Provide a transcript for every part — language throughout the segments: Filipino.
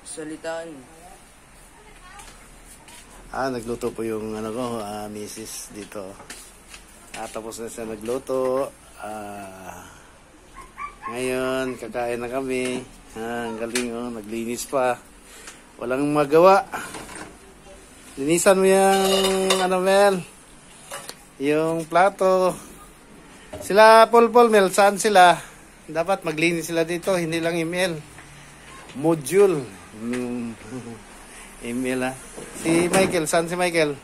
Salitaan. Nagluto po yung ano ko, misis dito. Tapos na siya nagluto. Ngayon, kakain na kami. Ang galing, oh, naglinis pa. Walang magawa. Linisan mo yung, ano, Mel? Yung plato. Sila, Paul, Mel, saan sila? Dapat maglinis sila dito, hindi lang email. Module. Email, ha? Si Michael, saan si Michael?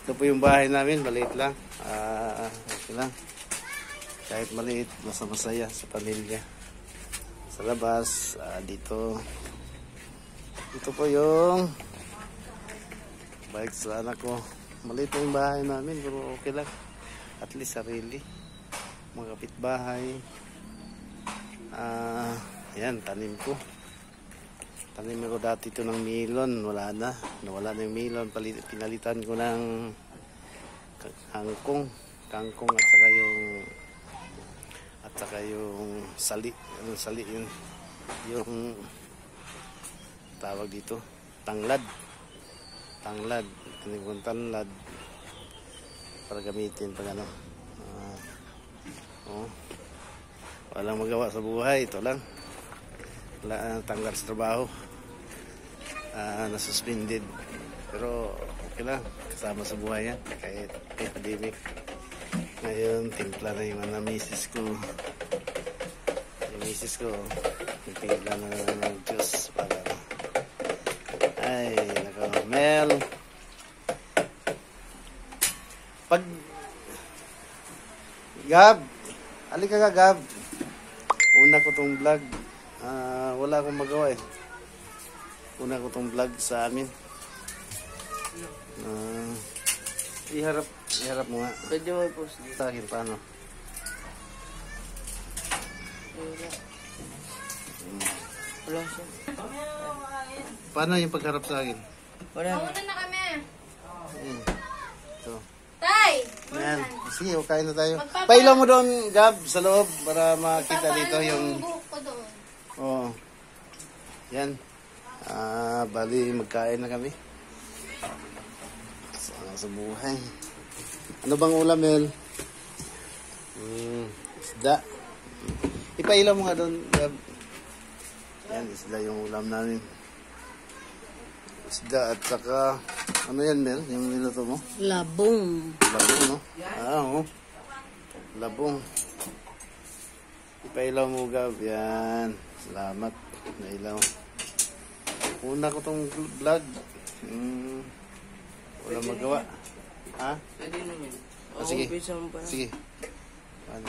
Ito po yung bahay namin, maliit lang. Okay lang. Kahit maliit, masaya sa pamilya. Sa labas, dito. Ito po yung bike sa anak ko. Maliit yung bahay namin, pero okay lang. At least sarili. Mga kapitbahay. Yan, tanim ko. Tanim ko dati ito ng melon. Wala na. Nawala na yung melon. Pinalitan ko ng kangkong at saka yung sali. Anong sali yun? Yung tawag dito, tanglad. Tinig kong tanglad para gamitin pag ano. Walang magawa sa buhay. Ito lang. Wala tanggal sa trabaho. Nasuspended. Pero okay lang. Kasama sa buhay yan. Kahit pandemic. Ngayon, timpla na yung mga misis ko. Yung misis ko, nagtimpla na ng Diyos para ay, Mel. Pag Gab, halika ka, Gab. Una ko tong vlog. Wala akong magawa eh. Una ko tong vlog sa amin. Iharap mo nga. Pwede mo i-post dito. Sa akin, paano? Wala siya. Paano yung pagharap sa akin? Wala. Mauna na kami. Ito. Tay! Ayan. Sige, kain na tayo. Pailaw mo doon, Gab, sa loob para makita dito yung... buhok ko doon. Oo. Yan. Bali, magkain na kami. Sa buhay. Ano bang ulam, Mel? Isda. Ipailaw mo nga doon, Gab. Yan, isda yung ulam namin. Isda at saka... Ano yan, Mel? Yung niluto mo? Labong. Labong, no? Oo. Labong. Ipailaw mo, Gab. Yan. Salamat. Nailaw. Una ko tong vlog. Walang magawa. Ha? Pwede naman. Sige. Umpisa mo pa. Sige. Paano?